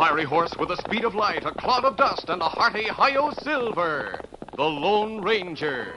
fiery horse with the speed of light, a cloud of dust, and a hearty hi-yo silver, the Lone Ranger.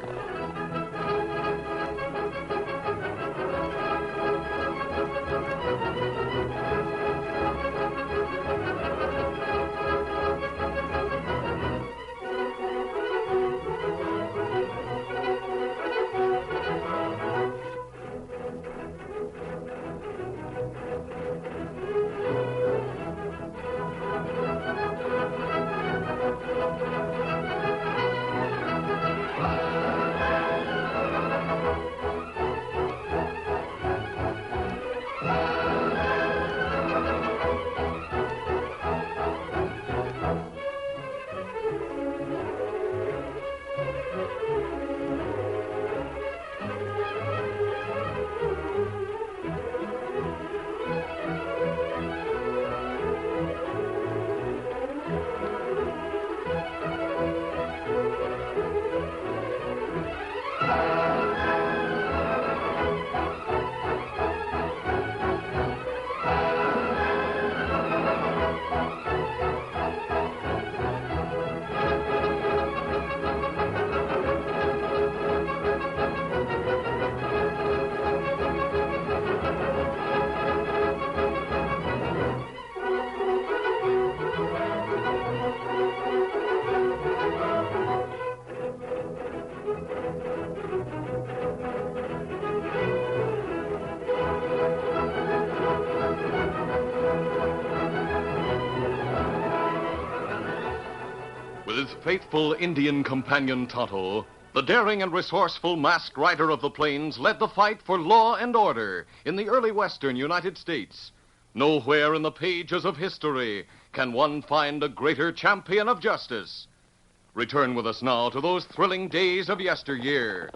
With his faithful Indian companion Tonto, the daring and resourceful masked rider of the plains led the fight for law and order in the early western United States. Nowhere in the pages of history can one find a greater champion of justice. Return with us now to those thrilling days of yesteryear.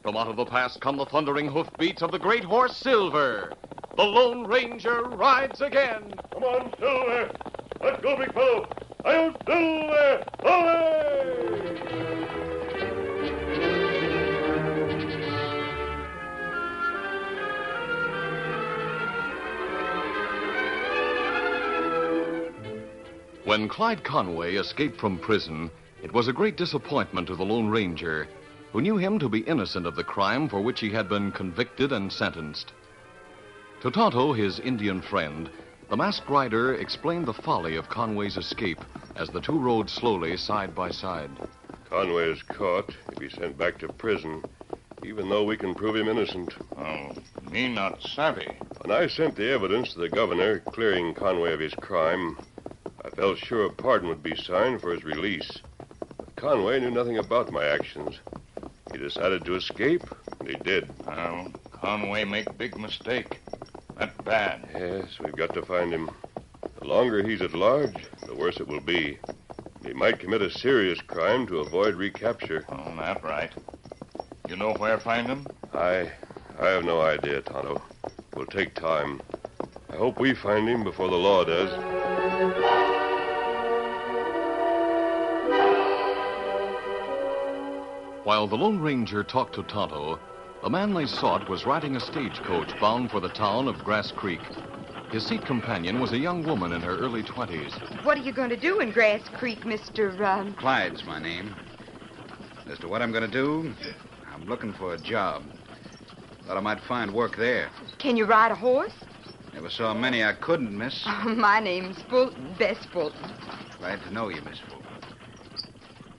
From out of the past come the thundering hoofbeats of the great horse Silver. The Lone Ranger rides again. Come on, Silver. Let's go, big fellow. I'll Silver. Away! When Clyde Conway escaped from prison, it was a great disappointment to the Lone Ranger, who knew him to be innocent of the crime for which he had been convicted and sentenced. To Tonto, his Indian friend, the masked rider explained the folly of Conway's escape as the two rode slowly side by side. Conway is caught. He'll be sent back to prison, even though we can prove him innocent. Oh, me not savvy. When I sent the evidence to the governor clearing Conway of his crime, I felt sure a pardon would be signed for his release. But Conway knew nothing about my actions. He decided to escape, and he did. Well, Conway make big mistake. That bad. Yes, we've got to find him. The longer he's at large, the worse it will be. He might commit a serious crime to avoid recapture. Oh, that right. You know where to find him? I have no idea, Tonto. It will take time. I hope we find him before the law does. While the Lone Ranger talked to Tonto, the man they sought was riding a stagecoach bound for the town of Grass Creek. His seat companion was a young woman in her early 20s. What are you going to do in Grass Creek, Mr. Clyde's my name. As to what I'm going to do, I'm looking for a job. Thought I might find work there. Can you ride a horse? Never saw many I couldn't, miss. My name's Fulton, Bess Fulton. Glad to know you, Miss Fulton.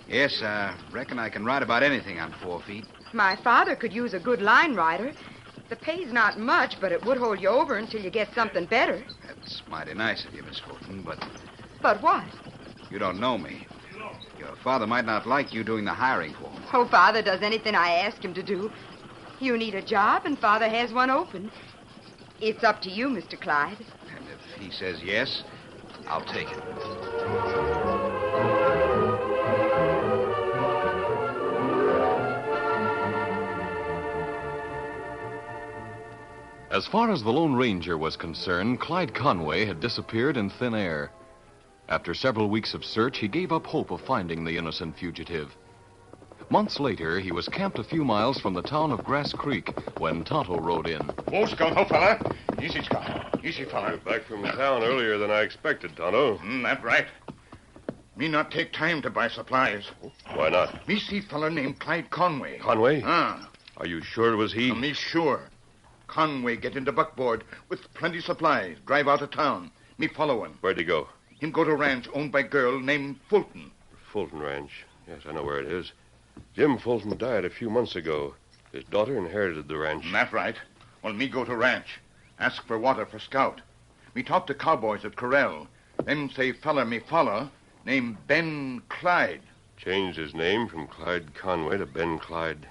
Yes, I reckon I can ride about anything on 4 feet. My father could use a good line rider. The pay's not much, but it would hold you over until you get something better. That's mighty nice of you, Miss Fulton, but... But what? You don't know me. Your father might not like you doing the hiring for him. Oh, Father does anything I ask him to do. You need a job, and Father has one open. It's up to you, Mr. Clyde. And if he says yes, I'll take it. As far as the Lone Ranger was concerned, Clyde Conway had disappeared in thin air. After several weeks of search, he gave up hope of finding the innocent fugitive. Months later, he was camped a few miles from the town of Grass Creek when Tonto rode in. Whoa, Scout, fella. Easy, Scout. Easy, feller. You're back from town earlier than I expected, Tonto. That right. Me not take time to buy supplies. Why not? Me see feller named Clyde Conway. Conway? Ah, Are you sure it was he? me sure. Conway get into buckboard with plenty supplies. Drive out of town. Me follow him. Where'd he go? Him go to ranch owned by girl named Fulton. Fulton Ranch. Yes, I know where it is. Jim Fulton died a few months ago. His daughter inherited the ranch. That right. Well, me go to ranch. Ask for water for Scout. Me talk to cowboys at corral. Them say feller me follow named Ben Clyde. Changed his name from Clyde Conway to Ben Clyde.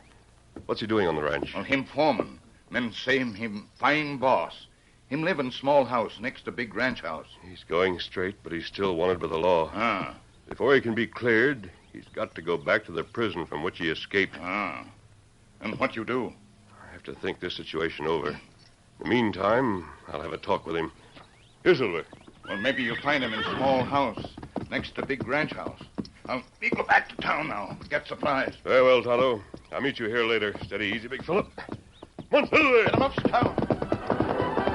What's he doing on the ranch? Well, him foreman. Men say him fine boss. Him live in small house next to big ranch house. He's going straight, but he's still wanted by the law. Ah, Before he can be cleared, he's got to go back to the prison from which he escaped. ah. And what you do? I have to think this situation over. In the meantime, I'll have a talk with him. Here, Silver. Well, maybe you'll find him in small house next to big ranch house. Me go back to town now. Get supplies. Very well, Tonto. I'll meet you here later. Steady, easy, big fella. Come on, Silver. Get him up, Scout.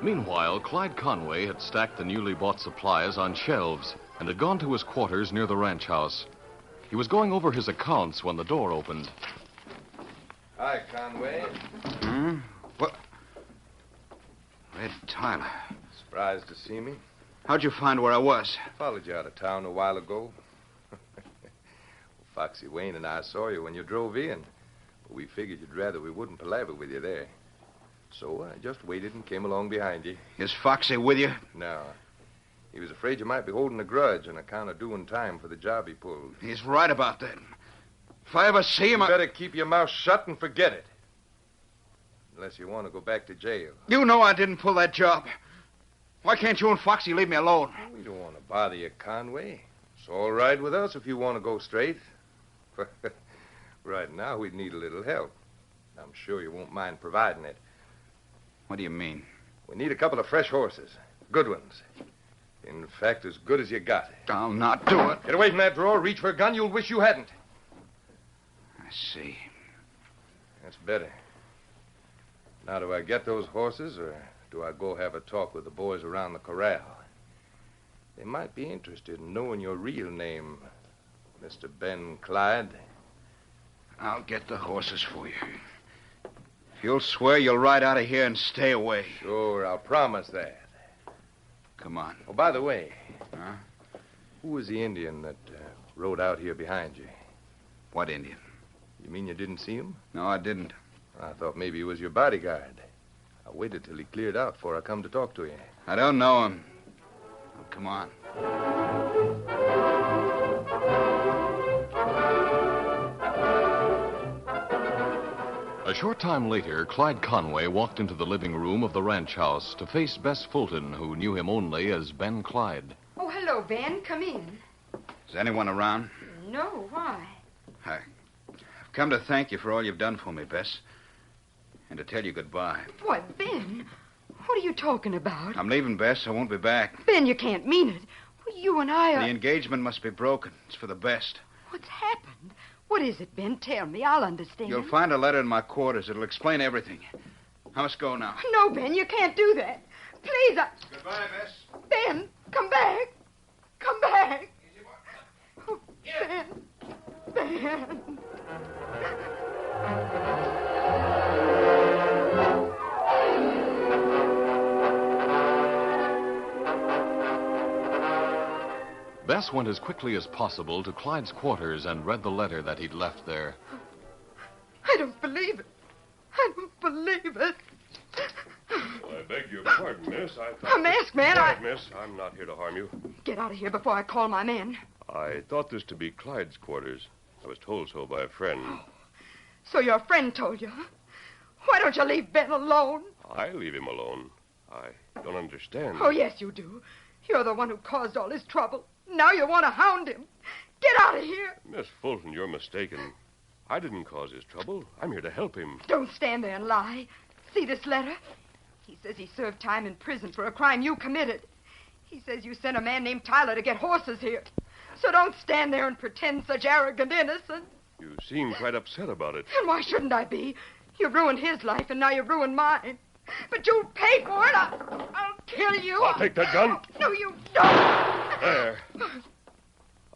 Meanwhile, Clyde Conway had stacked the newly bought supplies on shelves and had gone to his quarters near the ranch house. He was going over his accounts when the door opened. Hi, Conway. What? Red Tyler. Surprised to see me? How'd you find where I was? Followed you out of town a while ago. Foxy Wayne and I saw you when you drove in. But we figured you'd rather we wouldn't palaver with you there. So I just waited and came along behind you. Is Foxy with you? No. He was afraid you might be holding a grudge on account of doing time for the job he pulled. He's right about that. If I ever see him, You better keep your mouth shut and forget it. Unless you want to go back to jail. You know I didn't pull that job. Why can't you and Foxy leave me alone? We don't want to bother you, Conway. It's all right with us if you want to go straight. Right now, we'd need a little help. I'm sure you won't mind providing it. What do you mean? We need a couple of fresh horses. Good ones. In fact, as good as you got. I'll not do it. Get away from that drawer. Reach for a gun. You'll wish you hadn't. I see. That's better. Now, do I get those horses, or do I go have a talk with the boys around the corral? They might be interested in knowing your real name, Mr. Ben Clyde. I'll get the horses for you. If you'll swear you'll ride out of here and stay away. Sure, I'll promise that. Come on. Oh, by the way, Huh? who was the Indian that rode out here behind you? What Indian? You mean you didn't see him? No, I didn't. I thought maybe he was your bodyguard. I waited till he cleared out before I come to talk to you. I don't know him. Oh, come on. A short time later, Clyde Conway walked into the living room of the ranch house to face Bess Fulton, who knew him only as Ben Clyde. Oh, hello, Ben. Come in. Is anyone around? No, why? I've come to thank you for all you've done for me, Bess. And to tell you goodbye. Why, Ben, what are you talking about? I'm leaving, Bess. I won't be back. Ben, you can't mean it. Well, you and I are... The engagement must be broken. It's for the best. What's happened? What is it, Ben? Tell me. I'll understand. You'll find a letter in my quarters. It'll explain everything. I must go now. No, Ben, you can't do that. Please, Goodbye, Bess. Ben, come back. Come back. Oh, Ben. Ben. Bess went as quickly as possible to Clyde's quarters and read the letter that he'd left there. I don't believe it. I don't believe it. Well, I beg your pardon, miss. I thought... A masked man, Quiet, miss. I'm not here to harm you. Get out of here before I call my men. I thought this to be Clyde's quarters. I was told so by a friend. So your friend told you, huh? Why don't you leave Ben alone? I leave him alone. I don't understand. Oh, yes, you do. You're the one who caused all his trouble. Now you want to hound him. Get out of here. Miss Fulton, you're mistaken. I didn't cause his trouble. I'm here to help him. Don't stand there and lie. See this letter? He says he served time in prison for a crime you committed. He says you sent a man named Tyler to get horses here. So don't stand there and pretend such arrogant innocence. You seem quite upset about it. And why shouldn't I be? You've ruined his life, and now you've ruined mine. But you'll pay for it. I'll kill you. I'll take that gun. No, you don't. There.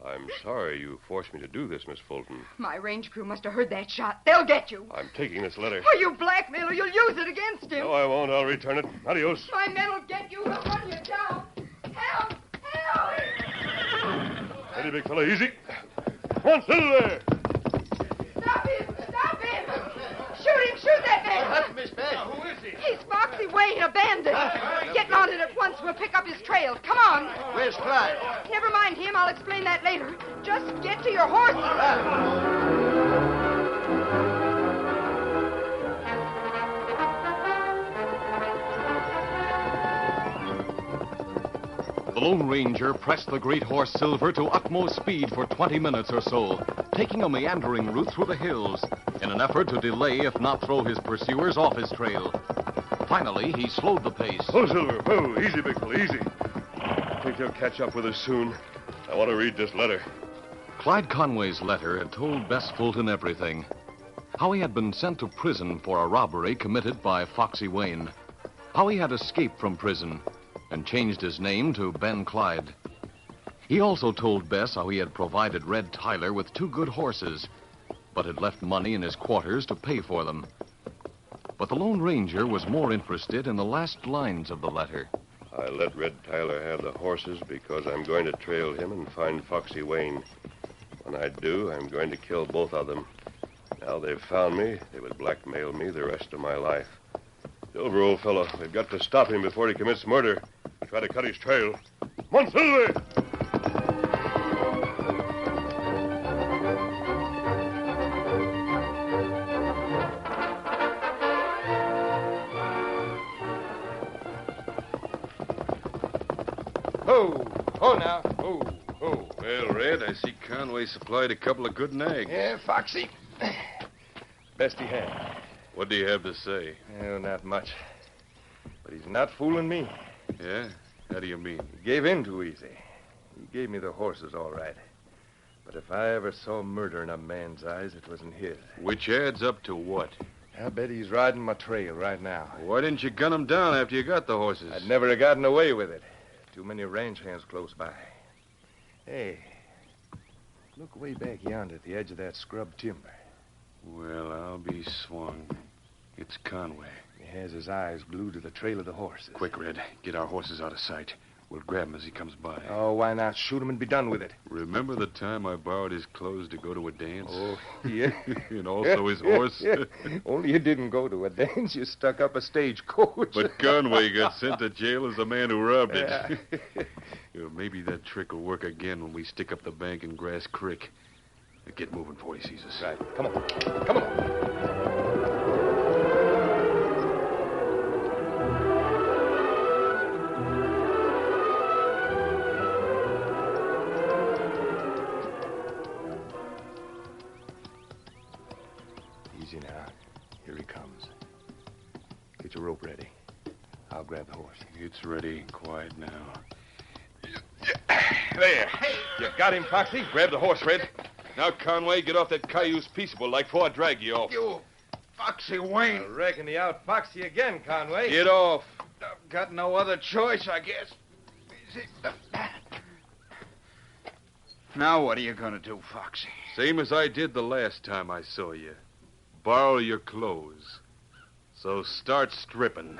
I'm sorry you forced me to do this, Miss Fulton. My range crew must have heard that shot. They'll get you. I'm taking this letter. Oh, you blackmailer. You'll use it against him. No, I won't. I'll return it. Adios. My men will get you. They'll run you down. Help! Help! Steady, big fella. Easy. Come on, settle there. Stop him! Stop him! Shoot him! Shoot that man! That's Miss Beth. Who is he? He's Foxy Wayne, a bandit. Get mounted at once. We'll pick up his trail. Come on. Where's Clyde? Never mind him. I'll explain that later. Just get to your horses. The Lone Ranger pressed the great horse Silver to utmost speed for 20 minutes or so, taking a meandering route through the hills in an effort to delay, if not throw his pursuers off his trail. Finally, he slowed the pace. Oh, Silver. Oh, easy, big fella. Easy. I think they'll catch up with us soon. I want to read this letter. Clyde Conway's letter had told Bess Fulton everything. How he had been sent to prison for a robbery committed by Foxy Wayne. How he had escaped from prison and changed his name to Ben Clyde. He also told Bess how he had provided Red Tyler with 2 good horses, but had left money in his quarters to pay for them. But the Lone Ranger was more interested in the last lines of the letter. I let Red Tyler have the horses because I'm going to trail him and find Foxy Wayne. When I do, I'm going to kill both of them. Now they've found me, they would blackmail me the rest of my life. Silver, old fellow, we've got to stop him before he commits murder. Try to cut his trail. Come on, Silver! Oh, now. Oh. Well, Red, I see Conway supplied a couple of good nags. Yeah, Foxy. Best he had. What do you have to say? Oh, not much. But he's not fooling me. Yeah? How do you mean? He gave in too easy. He gave me the horses, all right. But if I ever saw murder in a man's eyes, it wasn't his. Which adds up to what? I bet he's riding my trail right now. Why didn't you gun him down after you got the horses? I'd never have gotten away with it. Too many range hands close by. Hey, look way back yonder at the edge of that scrub timber. Well, I'll be swung. It's Conway. He has his eyes glued to the trail of the horses. Quick, Red. Get our horses out of sight. We'll grab him as he comes by. Oh, why not shoot him and be done with it? Remember the time I borrowed his clothes to go to a dance? Oh, yeah. And also his horse? Only you didn't go to a dance. You stuck up a stagecoach. But Conway got sent to jail as the man who robbed it. Yeah. Maybe that trick will work again when we stick up the bank in Grass Creek. Get moving before he sees us. Right. Come on. Come on. Easy now. Here he comes. Get your rope ready. I'll grab the horse. It's ready and quiet now. There. You got him, Foxy. Grab the horse, Red. Now, Conway, get off that cayuse peaceable like before I drag you off. You, Foxy Wayne. I reckon he outfoxed you again, Conway. Get off. I've got no other choice, I guess. Now what are you going to do, Foxy? Same as I did the last time I saw you. Borrow your clothes. So start stripping.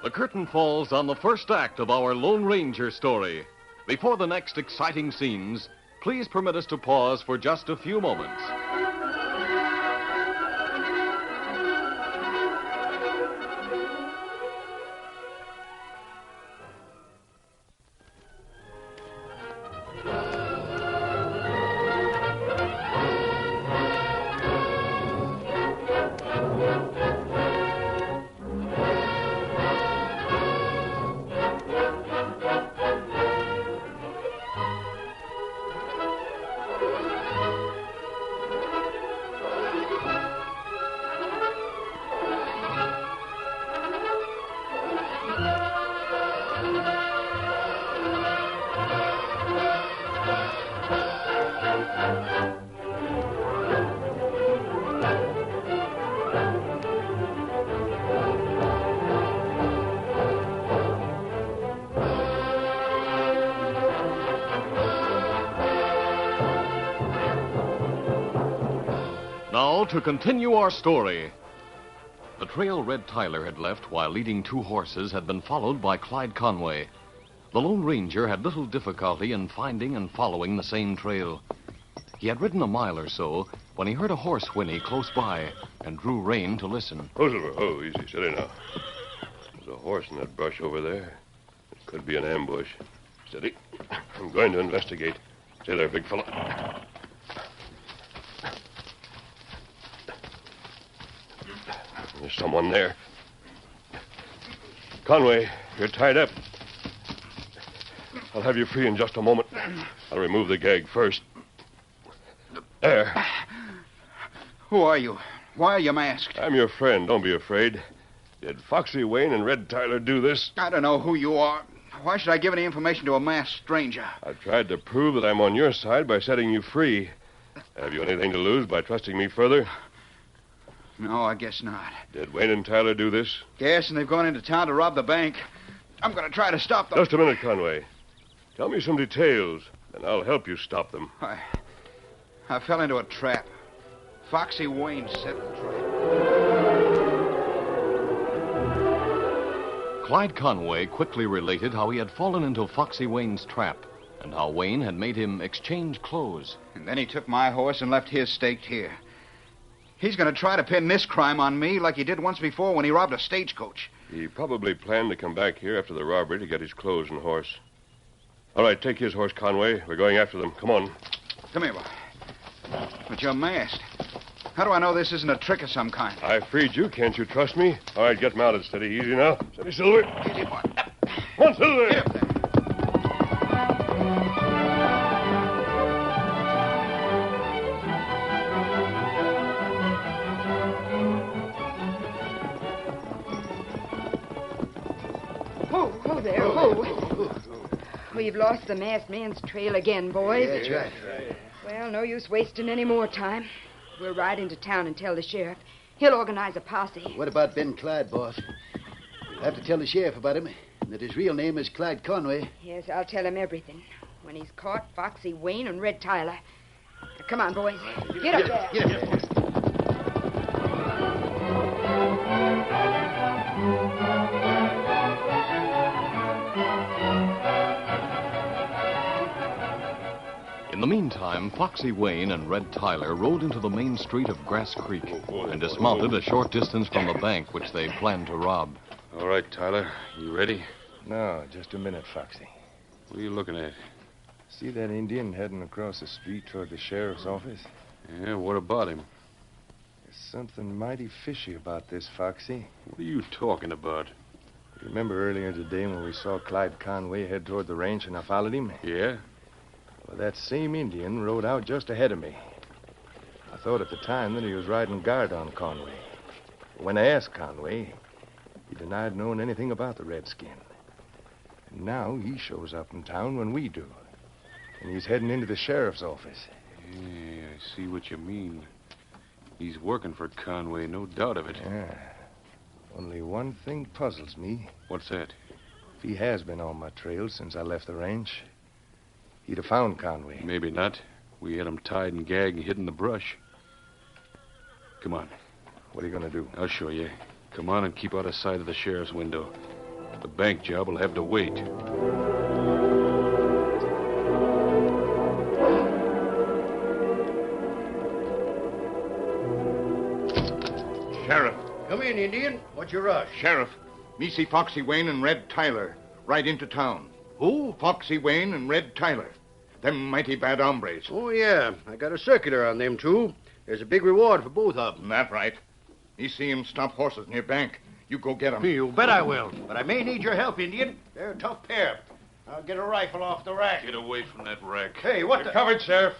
The curtain falls on the first act of our Lone Ranger story. Before the next exciting scenes, please permit us to pause for just a few moments. to continue our story. The trail Red Tyler had left while leading 2 horses had been followed by Clyde Conway. The Lone Ranger had little difficulty in finding and following the same trail. He had ridden a mile or so when he heard a horse whinny close by and drew rein to listen. Oh, Silver. Oh, easy. Steady now. There's a horse in that brush over there. It could be an ambush. Steady. I'm going to investigate. Stay there, big fella. There's someone there. Conway, you're tied up. I'll have you free in just a moment. I'll remove the gag first. There. Who are you? Why are you masked? I'm your friend. Don't be afraid. Did Foxy Wayne and Red Tyler do this? I don't know who you are. Why should I give any information to a masked stranger? I tried to prove that I'm on your side by setting you free. Have you anything to lose by trusting me further? No, I guess not. Did Wayne and Tyler do this? Yes, and they've gone into town to rob the bank. I'm going to try to stop them. Just a minute, Conway. Tell me some details, and I'll help you stop them. I fell into a trap. Foxy Wayne set the trap. Clyde Conway quickly related how he had fallen into Foxy Wayne's trap and how Wayne had made him exchange clothes. And then he took my horse and left his staked here. He's going to try to pin this crime on me like he did once before when he robbed a stagecoach. He probably planned to come back here after the robbery to get his clothes and horse. All right, take his horse, Conway. We're going after them. Come on. Come here, boy. But you're masked. How do I know this isn't a trick of some kind? I freed you. Can't you trust me? All right, get mounted. Steady. Easy now. Steady, Silver. Easy, boy. Come on, Silver. Get up there. Oh, there. Oh. We've lost the masked man's trail again, boys. Yeah, that's right. Well, no use wasting any more time. We'll ride into town and tell the sheriff. He'll organize a posse. What about Ben Clyde, boss? You'll have to tell the sheriff about him, and that his real name is Clyde Conway. Yes, I'll tell him everything. When he's caught, Foxy Wayne and Red Tyler. Now, come on, boys. Get up there. Get up there. In the meantime, Foxy Wayne and Red Tyler rode into the main street of Grass Creek and dismounted a short distance from the bank which they planned to rob. All right, Tyler. You ready? No, just a minute, Foxy. What are you looking at? See that Indian heading across the street toward the sheriff's office? Yeah, what about him? There's something mighty fishy about this, Foxy. What are you talking about? Remember earlier today when we saw Clyde Conway head toward the ranch and I followed him? Yeah? Well, that same Indian rode out just ahead of me. I thought at the time that he was riding guard on Conway. When I asked Conway, he denied knowing anything about the redskin. And now he shows up in town when we do. And he's heading into the sheriff's office. Yeah, I see what you mean. He's working for Conway, no doubt of it. Yeah. Only one thing puzzles me. What's that? If he has been on my trail since I left the ranch, he'd have found Conway. Maybe not. We had him tied and gagged and hid in the brush. Come on. What are you going to do? I'll show you. Come on and keep out of sight of the sheriff's window. The bank job will have to wait. Sheriff. Come in, Indian. What's your rush? Sheriff. Me see Foxy Wayne and Red Tyler ride into town. Who? Foxy Wayne and Red Tyler. Them mighty bad hombres. Oh, yeah. I got a circular on them, too. There's a big reward for both of them. That right. Me see him stop horses near bank. You go get 'em. You bet I will. But I may need your help, Indian. They're a tough pair. I'll get a rifle off the rack. Get away from that rack. Hey, what the... Covered, Sheriff.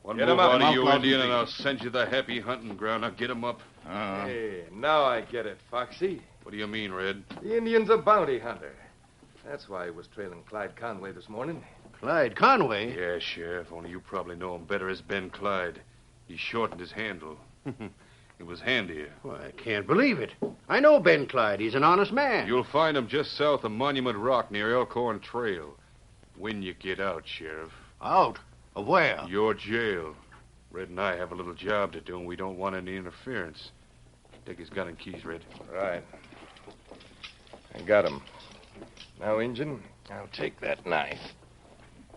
One Get move 'em up, out of you, outlaws Indian, and and I'll send you the happy hunting ground. Now get him up. Hey, now I get it, Foxy. What do you mean, Red? The Indian's a bounty hunter. That's why he was trailing Clyde Conway this morning. Clyde Conway? Yeah, Sheriff, only you probably know him better as Ben Clyde. He shortened his handle. It was handier. Well, I can't believe it. I know Ben Clyde. He's an honest man. You'll find him just south of Monument Rock near Elkhorn Trail. When you get out, Sheriff. Out? Of where? Your jail. Red and I have a little job to do, and we don't want any interference. Take his gun and keys, Red. Right. I got him. Now, Injun, I'll take that knife.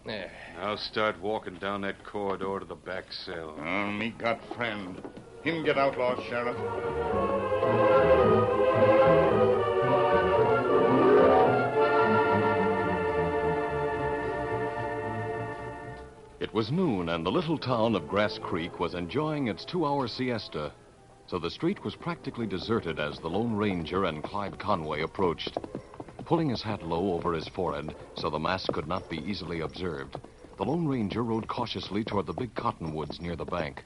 There. Now start walking down that corridor to the back cell. Oh, me got friend. Him get outlaw, Sheriff. It was noon, and the little town of Grass Creek was enjoying its 2-hour siesta. So the street was practically deserted as the Lone Ranger and Clyde Conway approached. Pulling his hat low over his forehead so the mask could not be easily observed, the Lone Ranger rode cautiously toward the big cottonwoods near the bank.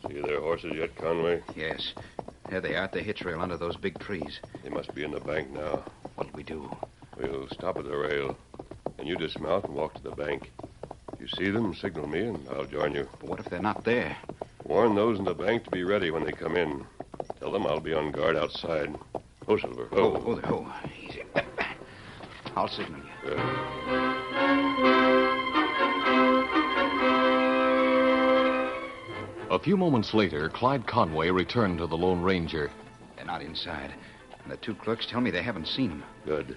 See their horses yet, Conway? Yes. There they are at the hitch rail under those big trees. They must be in the bank now. What'll we do? We'll stop at the rail, and you dismount and walk to the bank. If you see them, signal me, and I'll join you. But what if they're not there? Warn those in the bank to be ready when they come in. Tell them I'll be on guard outside. Oh, Silver. Oh, easy. I'll signal you. A few moments later, Clyde Conway returned to the Lone Ranger. They're not inside. And the two clerks tell me they haven't seen him. Good.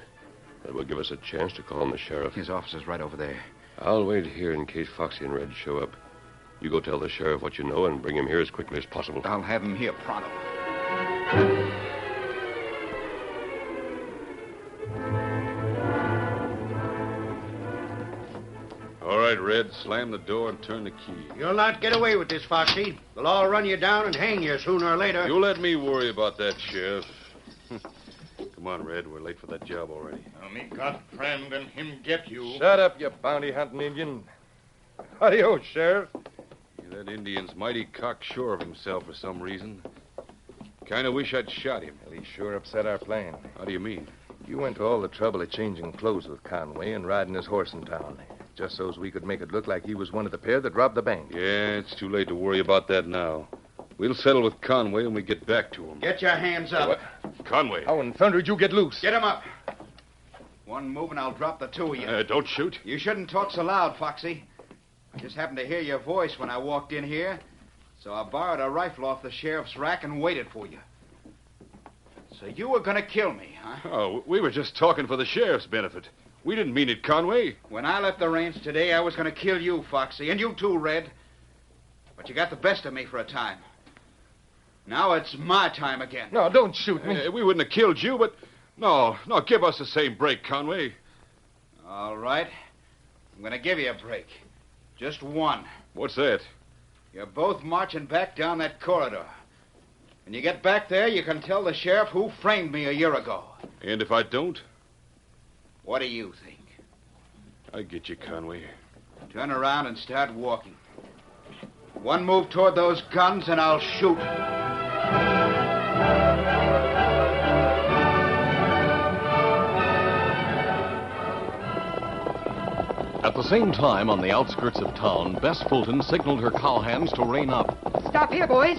That will give us a chance to call on the sheriff. His office is right over there. I'll wait here in case Foxy and Red show up. You go tell the sheriff what you know and bring him here as quickly as possible. I'll have him here pronto. All right, Red, slam the door and turn the key. You'll not get away with this, Foxy. The law will run you down and hang you sooner or later. You let me worry about that, Sheriff. Come on, Red. We're late for that job already. Now, me got friend and him get you. Shut up, you bounty hunting Indian. Adios, Sheriff. That Indian's mighty cocksure of himself for some reason. Kind of wish I'd shot him. Well, he sure upset our plan. How do you mean? You went to all the trouble of changing clothes with Conway and riding his horse in town, just so's we could make it look like he was one of the pair that robbed the bank. Yeah, it's too late to worry about that now. We'll settle with Conway when we get back to him. Get your hands up. Conway. How in thunder did you get loose? Get him up. One move and I'll drop the two of you. Don't shoot. You shouldn't talk so loud, Foxy. I just happened to hear your voice when I walked in here, so I borrowed a rifle off the sheriff's rack and waited for you. So you were going to kill me, huh? Oh, we were just talking for the sheriff's benefit. We didn't mean it, Conway. When I left the ranch today, I was going to kill you, Foxy, and you too, Red. But you got the best of me for a time. Now it's my time again. No, don't shoot me. We wouldn't have killed you, but... No, give us the same break, Conway. All right. I'm going to give you a break. Just one. What's that? You're both marching back down that corridor. When you get back there, you can tell the sheriff who framed me a year ago. And if I don't? What do you think? I get you, Conway. Turn around and start walking. One move toward those guns and I'll shoot. At the same time, on the outskirts of town, Bess Fulton signaled her cowhands to rein up. Stop here, boys.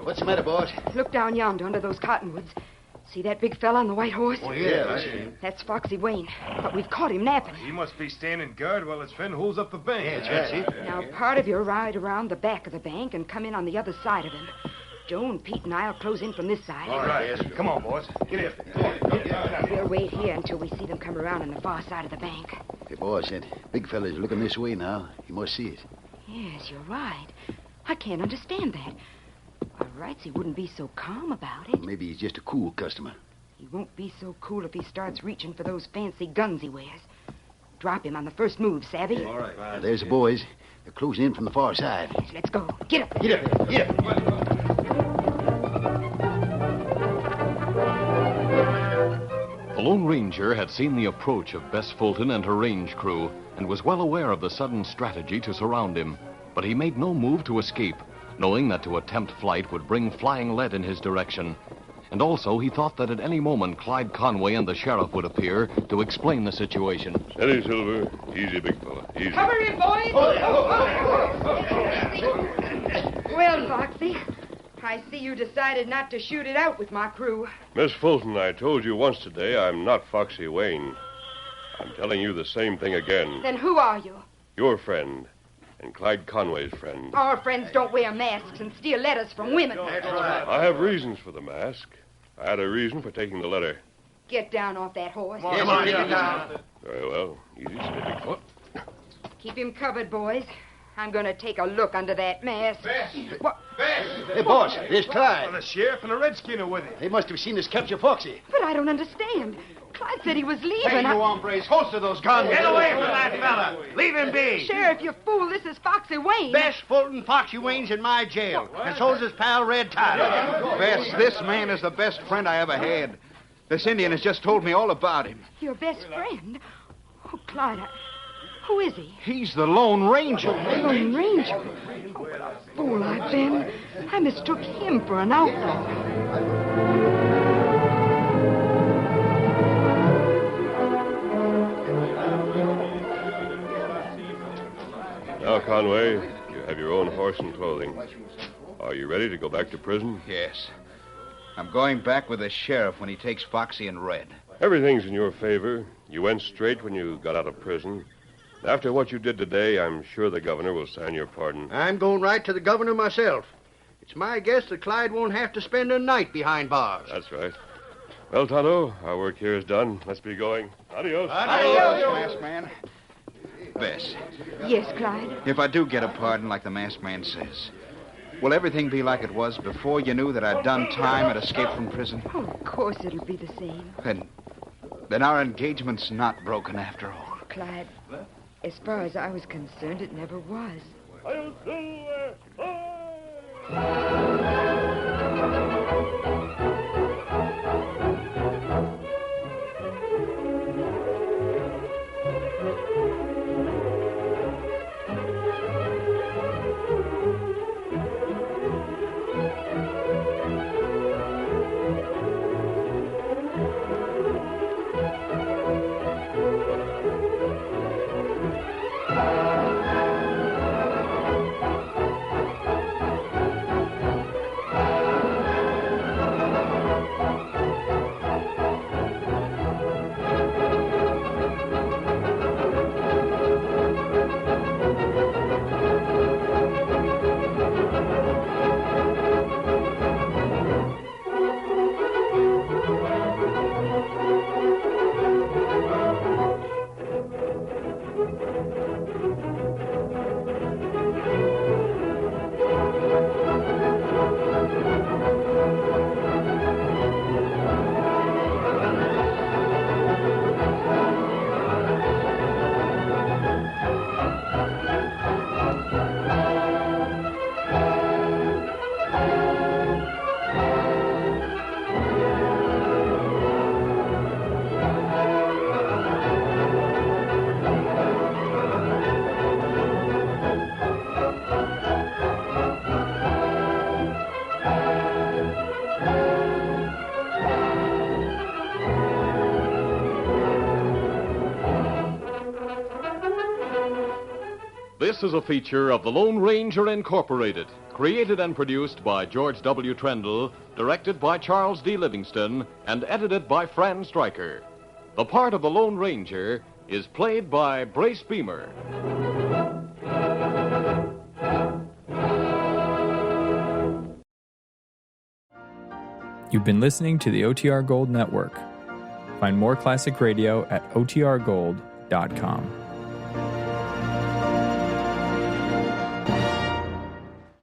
What's the matter, boss? Look down yonder under those cottonwoods. See that big fella on the white horse? Oh, yeah, I see him. That's Foxy Wayne. But we've caught him napping. He must be standing guard while his friend holds up the bank. Yeah, that's right. Now, part of you ride around the back of the bank and come in on the other side of him. Joe and Pete and I'll close in from this side. All right, yes. Come on, boys. Get in. We'll wait here until we see them come around on the far side of the bank. Hey, boss, that big fella's looking this way now. He must see it. Yes, you're right. I can't understand that. By rights, he wouldn't be so calm about it. Maybe he's just a cool customer. He won't be so cool if he starts reaching for those fancy guns he wears. Drop him on the first move, savvy? All right. Now, there's the boys. They're closing in from the far side. Yes, let's go. Get up. Get up. Get up. The Lone Ranger had seen the approach of Bess Fulton and her range crew and was well aware of the sudden strategy to surround him. But he made no move to escape, knowing that to attempt flight would bring flying lead in his direction. And also, he thought that at any moment Clyde Conway and the sheriff would appear to explain the situation. Steady, Silver. Easy, big fella. Easy. Cover him, boys! Well, Foxy, I see you decided not to shoot it out with my crew. Miss Fulton, I told you once today I'm not Foxy Wayne. I'm telling you the same thing again. Then who are you? Your friend. and Clyde Conway's friend. Our friends don't wear masks and steal letters from women. I have reasons for the mask. I had a reason for taking the letter. Get down off that horse. Come on, get down. Very well. Easy, steady. What? Keep him covered, boys. I'm going to take a look under that mask. What? Hey, boss, there's Clyde. The sheriff and the redskin are with him. They must have seen us capture Foxy. But I don't understand. Clyde said he was leaving. Hey, you hombres, holster those guns. Get away from that fella. Leave him be. Sheriff, you fool. This is Foxy Wayne. Bess Fulton Foxy Wayne's in my jail. And so's his pal Red Tyler. Bess, this man is the best friend I ever had. This Indian has just told me all about him. Your best friend? Oh, Clyde, who is he? He's the Lone Ranger. The Lone Ranger? Oh, what a fool I've been. I mistook him for an outlaw. Now, Conway, you have your own horse and clothing. Are you ready to go back to prison? Yes. I'm going back with the sheriff when he takes Foxy and Red. Everything's in your favor. You went straight when you got out of prison. After what you did today, I'm sure the governor will sign your pardon. I'm going right to the governor myself. It's my guess that Clyde won't have to spend a night behind bars. That's right. Well, Tonto, our work here is done. Let's be going. Adios. Adios, masked man. Bess, Yes, Clyde. if I do get a pardon like the masked man says, will everything be like it was before you knew that I'd done time and escaped from prison? Oh, of course it'll be the same. Then our engagement's not broken after all. Clyde, as far as I was concerned, it never was. This is a feature of the Lone Ranger Incorporated, created and produced by George W. Trendle, directed by Charles D. Livingston, and edited by Fran Stryker. The part of the Lone Ranger is played by Brace Beamer. You've been listening to the OTR Gold Network. Find more classic radio at otrgold.com.